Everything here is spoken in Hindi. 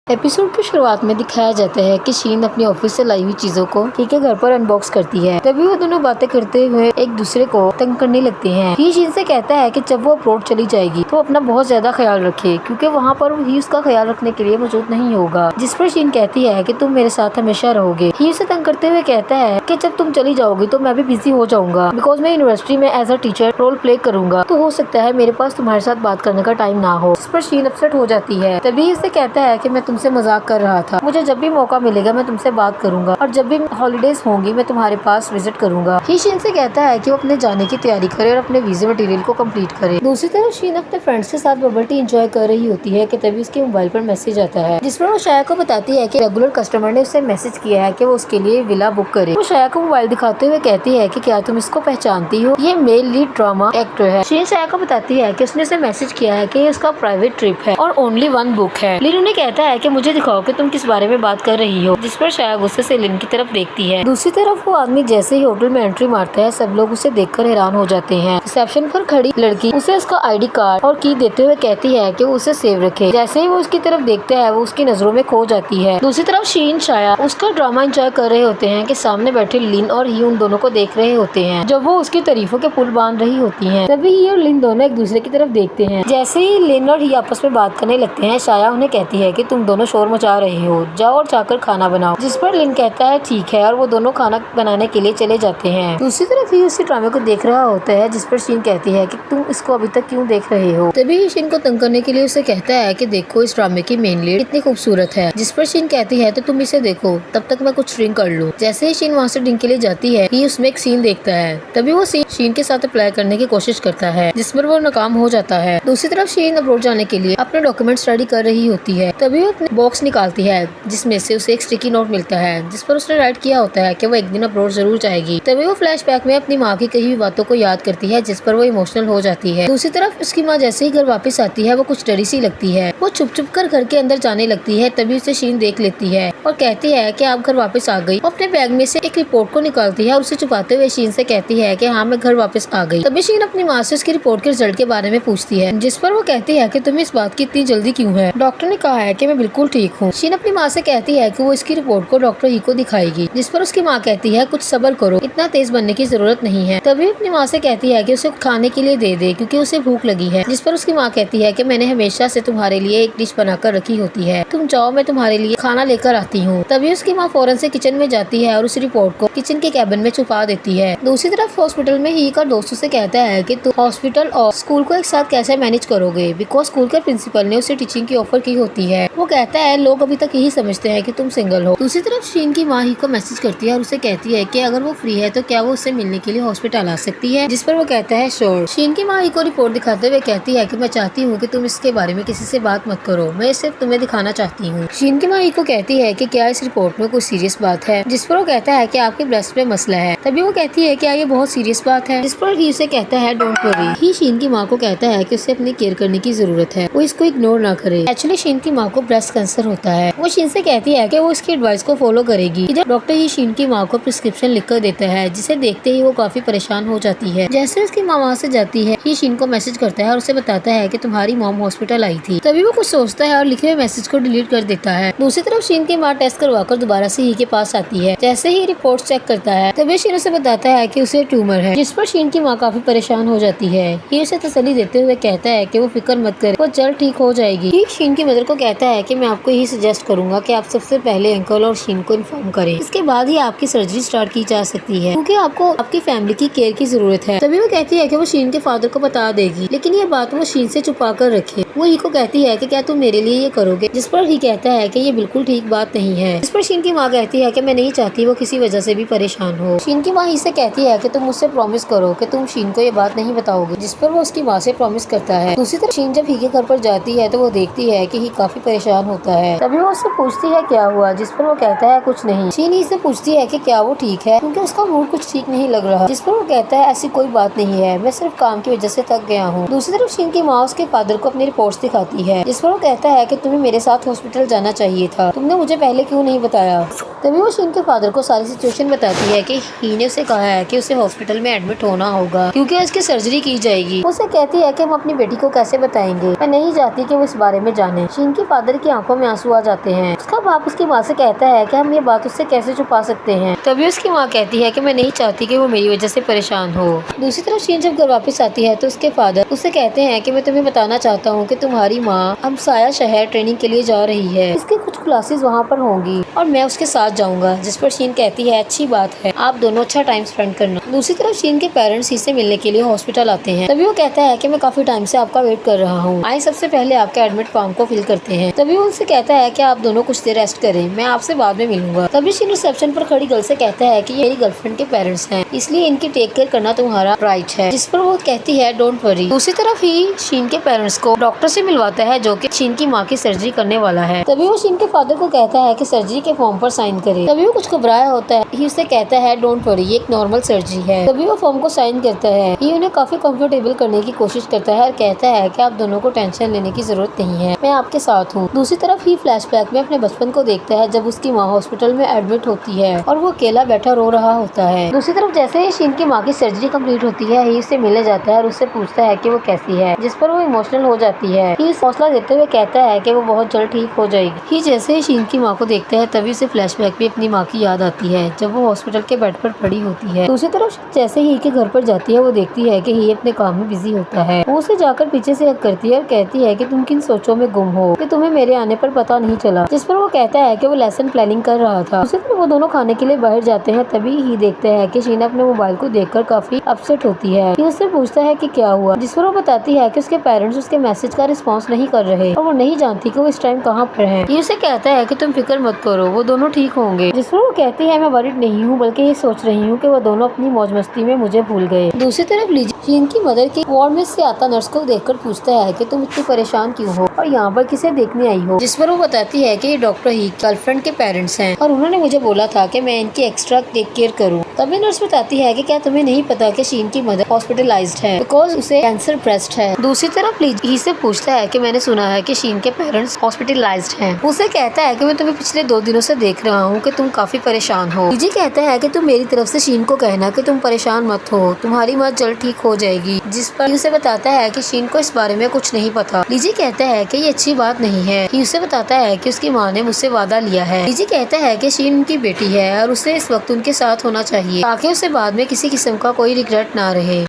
एपिसोड की शुरुआत में दिखाया जाता है कि शीन अपनी ऑफिस से लाई हुई चीजों को ही के घर पर अनबॉक्स करती है। तभी वो दोनों बातें करते हुए एक दूसरे को तंग करने लगते हैं। ही शीन से कहता है कि जब वो अब्रॉड चली जाएगी तो अपना बहुत ज्यादा ख्याल रखे, क्योंकि वहाँ पर ही उसका ख्याल रखने के लिए मौजूद नहीं होगा। जिस पर शीन कहती है कि तुम मेरे साथ हमेशा रहोगे। ही उसे तंग करते हुए कहता है कि जब तुम चली जाओगी तो मैं भी बिजी हो जाऊंगा, बिकॉज मैं यूनिवर्सिटी में as a teacher role play करूंगा, तो हो सकता है मेरे पास तुम्हारे साथ बात करने का टाइम ना हो। जिस पर शीन अपसेट हो जाती है। तभी उसे कहता है कि मैं तुमसे मजाक कर रहा था, मुझे जब भी मौका मिलेगा मैं तुमसे बात करूंगा और जब भी हॉलीडेज होंगी मैं तुम्हारे पास विजिट करूंगा। ही शीन से कहता है कि वो अपने जाने की तैयारी करे और अपने वीजे मटेरियल को कंप्लीट करे। दूसरी तरफ शीन अपने फ्रेंड्स के साथ बबल टी एंजॉय कर रही होती है कि तभी उसके मोबाइल पर मैसेज आता है, जिस पर वो शाया को बताती है कि रेगुलर कस्टमर ने उसे मैसेज किया है कि वो उसके लिए विला बुक करे। वो शाया को मोबाइल दिखाते हुए कहती है कि क्या तुम इसको पहचानती हो, ये मेल लीड ड्रामा एक्टर है। शीन शाया को बताती है कि उसने उसे मैसेज किया है कि ये उसका प्राइवेट ट्रिप है और ओनली वन बुक है। लीड उन्हें कहता है कि मुझे दिखाओ कि तुम किस बारे में बात कर रही हो, जिस पर शाया गुस्से से लिन की तरफ देखती है। दूसरी तरफ वो आदमी जैसे ही होटल में एंट्री मारता है सब लोग उसे देखकर हैरान हो जाते हैं। रिसेप्शन पर खड़ी लड़की उसे उसका आईडी कार्ड और की देते हुए कहती है कि वो उसे सेव रखे। जैसे ही वो उसकी तरफ देखता है वो उसकी नजरों में खो जाती है। दूसरी तरफ शीन शाया उसका ड्रामा एंजॉय कर रहे होते हैं कि सामने बैठे लिन और ही उन दोनों को देख रहे होते हैं जब वो उसकी तारीफों के पुल बांध रही होती है। तभी ही और लिन दोनों एक दूसरे की तरफ देखते हैं। जैसे ही लिन और ही आपस में बात करने लगते हैं शाया उन्हें कहती है कि तुम दोनों शोर मचा रहे हो, जाओ और जाकर खाना बनाओ। जिस पर लिन कहता है ठीक है और वो दोनों खाना बनाने के लिए चले जाते हैं। दूसरी तरफ ही उसी ड्रामे को देख रहा होता है, जिस पर शीन कहती है कि तुम इसको अभी तक क्यों देख रहे हो। तभी ही शीन को तंग करने के लिए उसे कहता है कि देखो इस ड्रामे की मेन लीड कितनी खूबसूरत है। जिस पर शीन कहती है तो तुम इसे देखो, तब तक मैं कुछ ड्रिंक कर लूं। जैसे ही शीन वहाँ से ड्रिंक के लिए जाती है ही उसमें एक सीन देखता है। तभी वो सीन शीन के साथ अप्लाई करने की कोशिश करता है, जिस पर वो नाकाम हो जाता है। दूसरी तरफ शीन अब्रॉड जाने के लिए अपने डॉक्यूमेंट स्टडी कर रही होती है। तभी वो अपने बॉक्स निकालती है जिसमें से उसे एक स्टिकी नोट मिलता है, जिस पर उसने राइट किया होता है कि वो एक दिन अब्रॉड जरूर जाएगी। तभी वो फ्लैशबैक में अपनी माँ की कही हुई बातों को याद करती है, जिस पर वो इमोशनल हो जाती है। दूसरी तरफ उसकी माँ जैसे ही घर वापस आती है वो कुछ डरी सी लगती है। वो छुप छुप कर घर के अंदर जाने लगती है। तभी उसे शीन देख लेती है और कहती है कि आप घर वापस आ गई। वो अपने बैग में से एक रिपोर्ट को निकालती है और उसे छुपाते हुए शीन से कहती है कि हाँ मैं घर वापस आ गई। तभी शीन अपनी माँ से उसकी रिपोर्ट के रिजल्ट के बारे में पूछती है, जिस पर वो कहती है कि तुम्हें इस बात की इतनी जल्दी क्यों है, डॉक्टर ने कहा है कि मैं बिल्कुल ठीक हूँ। शीन अपनी माँ से कहती है कि वो इसकी रिपोर्ट को डॉक्टर ही को दिखाएगी, जिस पर उसकी माँ कहती है कुछ सब्र करो, इतना तेज बनने की जरूरत नहीं है। तभी अपनी माँ से कहती है कि उसे खाने के लिए दे दे क्योंकि उसे भूख लगी है। जिस पर उसकी माँ कहती है कि मैंने हमेशा से तुम्हारे लिए एक डिश बनाकर रखी होती है, तुम जाओ मैं तुम्हारे लिए खाना लेकर आती हूँ। तभी उसकी माँ फौरन से किचन में जाती है और उस रिपोर्ट को किचन के कैबिन में छुपा देती है। दूसरी तरफ हॉस्पिटल में ही का दोस्तों से कहता है कि तुम हॉस्पिटल और स्कूल को एक साथ कैसे मैनेज करोगे, बिकॉज स्कूल के प्रिंसिपल ने उसे टीचिंग की ऑफर की होती है। वो कहता है लोग अभी तक यही समझते हैं कि तुम सिंगल हो। दूसरी तरफ शीन की माँ ही को मैसेज करती है और उसे कहती है कि अगर वो फ्री है तो क्या वो उससे मिलने के लिए हॉस्पिटल आ सकती है, जिस पर वो कहता है श्योर। शीन की माँ ही को रिपोर्ट दिखाते हुए कहती है कि मैं चाहती हूँ कि तुम इसके बारे में किसी से बात मत करो, मैं सिर्फ तुम्हें दिखाना चाहती हूँ। शीन की माँ ही को कहती है कि क्या इस रिपोर्ट में कुछ सीरियस बात है, जिस पर वो कहता है कि आपके ब्रेस्ट में मसला है। तभी वो कहती है क्या ये बहुत सीरियस बात है, जिस पर ही उसे कहता है डोंट वरी। ही शीन की माँ को कहता है कि उसे अपनी केयर करने की जरूरत है, वो इसको इग्नोर ना करे। एक्चुअली शीन की माँ को ब्रेस्ट कैंसर होता है। वो शीन से कहती है कि वो इसकी एडवाइस को फॉलो करेगी। इधर डॉक्टर ही शीन की माँ को प्रिस्क्रिप्शन लिखकर देता है, जिसे देखते ही वो काफी परेशान हो जाती है। जैसे उसकी माँ वहाँ से जाती है ही शीन को मैसेज करता है और उसे बताता है कि तुम्हारी मॉम हॉस्पिटल आई थी। तभी वो कुछ सोचता है और लिखे हुए मैसेज को डिलीट कर देता है। दूसरी तरफ शीन की माँ टेस्ट करवाकर दोबारा से ही के पास आती है। जैसे ही रिपोर्ट चेक करता है तभी शीन उसे बताता है कि उसे ट्यूमर है, जिस पर शीन की माँ काफी परेशान हो जाती है। ये उसे तसल्ली देते हुए कहता है कि वो फिक्र मत करे, वो जल्द ठीक हो जाएगी। ही शीन की मदर को कहता है कि मैं आपको यही सजेस्ट करूंगा कि आप सबसे पहले अंकल और शीन को इन्फॉर्म करें, इसके बाद ही आपकी सर्जरी स्टार्ट की जा सकती है, क्योंकि आपको आपकी फैमिली की केयर की जरूरत है। तभी वो कहती है कि वो शीन के फादर को बता देगी, लेकिन ये बात वो शीन से छुपा कर रखे। वो ही को कहती है कि क्या तुम मेरे लिए ये करोगे, जिस पर ही कहता है कि ये बिल्कुल ठीक बात नहीं है। जिस पर शीन की माँ कहती है कि मैं नहीं चाहती वो किसी वजह से भी परेशान हो। शीन की माँ ही से कहती है कि तुम मुझसे प्रॉमिस करो कि तुम शीन को ये बात नहीं बताओगे, जिस पर वो उसकी माँ से प्रॉमिस करता है। दूसरी तरफ शीन जब ही के घर पर जाती है तो वो देखती है कि ही काफी परेशान होता है। तभी वो उससे पूछती है क्या हुआ, जिस पर वो कहता है कुछ नहीं। शीन ही से पूछती है कि क्या वो ठीक है, क्योंकि उसका मूड कुछ ठीक नहीं लग रहा, जिस पर वो कहता है ऐसी कोई बात नहीं है, मैं सिर्फ काम की वजह से थक गया हूँ। दूसरी तरफ शीन की माँ उसके फादर को अपनी रिपोर्ट्स दिखाती है, जिस पर वो कहता है कि तुम्हें मेरे साथ हॉस्पिटल जाना चाहिए था, तुमने मुझे पहले क्यों नहीं बताया। तभी वो शीन के फादर को सारी सिचुएशन बताती है कि ही ने उसे कहा है कि उसे हॉस्पिटल में एडमिट होना होगा क्योंकि उसकी सर्जरी की जाएगी। उसे कहती है कि हम अपनी बेटी को कैसे बताएंगे, मैं नहीं चाहती कि वो इस बारे में जाने। शीन के फादर की आंखों में आंसू आ जाते हैं। उसका बाप उसकी माँ से कहता है कि हम ये बात उससे कैसे छुपा सकते हैं। तभी उसकी माँ कहती है कि मैं नहीं चाहती कि वो मेरी वजह से परेशान हो। दूसरी तरफ शीन जब घर वापस आती है तो उसके फादर उससे कहते हैं कि मैं तुम्हें बताना चाहता हूँ कि तुम्हारी माँ हमसाया शहर ट्रेनिंग के लिए जा रही है। इसके कुछ क्लासेस वहाँ पर होंगी और मैं उसके साथ जाऊंगा। जिस पर शीन कहती है अच्छी बात है, आप दोनों अच्छा टाइम स्पेंड करना। दूसरी तरफ शीन के पेरेंट्स ही से मिलने के लिए हॉस्पिटल आते हैं। तभी वो कहता है कि मैं काफी टाइम से आपका वेट कर रहा हूँ, आइए सबसे पहले आपके एडमिट फॉर्म को फिल करते हैं। तभी वो उनसे कहता है कि आप दोनों कुछ देर रेस्ट करें, मैं आपसे बाद में मिलूंगा। तभी शीन रिसेप्शन पर खड़ी गर्ल से कहता है कि ये मेरी गर्लफ्रेंड के पेरेंट्स हैं, इसलिए इनकी टेक केयर करना तुम्हारा राइट है। जिस पर वो कहती है डोंट वरी। दूसरी तरफ ही शीन के पेरेंट्स को डॉक्टर से मिलवाता है जो कि शीन की माँ की सर्जरी करने वाला है। तभी वो शीन के फादर को कहता है कि सर्जरी के फॉर्म पर साइन करे। तभी वो कुछ घबराया होता है, ही उसे कहता है डोंट वरी, ये एक नॉर्मल सर्जरी है। तभी वो फॉर्म को साइन करता है। ही उन्हें काफी कंफर्टेबल करने की कोशिश करता है और कहता है कि आप दोनों को टेंशन लेने की जरूरत नहीं है, मैं आपके साथ हूँ। दूसरी तरफ ही फ्लैशबैक में अपने बचपन को देखता है जब उसकी माँ हॉस्पिटल में एडमिट होती है और वो अकेला बैठा रो रहा होता है। दूसरी तरफ जैसे ही शीन की माँ की सर्जरी कंप्लीट होती है, ही उससे मिलने जाता है और उससे पूछता है कि वो कैसी है। जिस पर वो इमोशनल हो जाती है। ही हौसला देते हुए कहता है कि वो बहुत जल्द ठीक हो जाएगी। ही जैसे ही शीन की माँ को देखता है तभी उसे फ्लैशबैक में अपनी माँ की याद आती है जब वो हॉस्पिटल के बेड पर पड़ी होती है। दूसरी तरफ जैसे ही के घर पर जाती है वो देखती है कि ही अपने काम में बिजी होता है। वो उसे जाकर पीछे से हक करती है और कहती है कि तुम किन सोचों में गुम हो कि तुम्हें मेरे आने पर पता नहीं चला। जिस पर वो कहता है कि वो लेसन प्लानिंग कर रहा था। दूसरी तरफ वो दोनों खाने के लिए बाहर जाते हैं। तभी ही देखते हैं कि शीना अपने मोबाइल को देखकर काफी अपसेट होती है। ही उससे पूछता है कि क्या हुआ, जिस पर वो बताती है कि उसके पेरेंट्स उसके मैसेज का रिस्पॉन्स नहीं कर रहे और वो नहीं जानती कि वो इस टाइम कहाँ पर है। ये उसे कहता है कि तुम फिक्र मत करो, वो दोनों ठीक होंगे। जिस पर वो कहती है मैं वरिड नहीं हूँ, बल्कि ये सोच रही हूँ कि वो दोनों अपनी मौज मस्ती में मुझे भूल गए। दूसरी तरफ शीन की मदर के वार्ड में से आता नर्स को देखकर पूछता है कि तुम इतनी परेशान क्यों हो और यहाँ पर किसे देखने आई हो। जिस पर वो बताती है कि ये डॉक्टर ही गर्लफ्रेंड के पेरेंट्स हैं और उन्होंने मुझे बोला था कि मैं इनकी एक्स्ट्रा टेक केयर करूँ। तभी नर्स बताती है कि क्या तुम्हें नहीं पता कि शीन की मदर हॉस्पिटलाइज्ड है बिकॉज उसे कैंसर ब्रेस्ट है। दूसरी तरफ ली से पूछता है कि मैंने सुना है कि शीन के पेरेंट्स हॉस्पिटलाइज्ड हैं। उसे कहता है कि मैं तुम्हें पिछले 2 दिनों से देख रहा हूँ कि तुम काफी परेशान हो। लीजी कहता है कि तुम मेरी तरफ से शीन को कहना कि तुम परेशान मत हो, तुम्हारी माँ जल्द ठीक हो जाएगी। जिस पर उसे बताता है कि शीन को इस बारे में कुछ नहीं पता। लीजी कहता है कि ये अच्छी बात नहीं है। ही उसे बताता है कि उसकी माँ ने मुझसे वादा लिया है। लीजी कहता है कि शीन उनकी बेटी है और उसे इस वक्त उनके साथ होना चाहिए ताकि उसे बाद में किसी किस्म का कोई रिग्रेट ना रहे।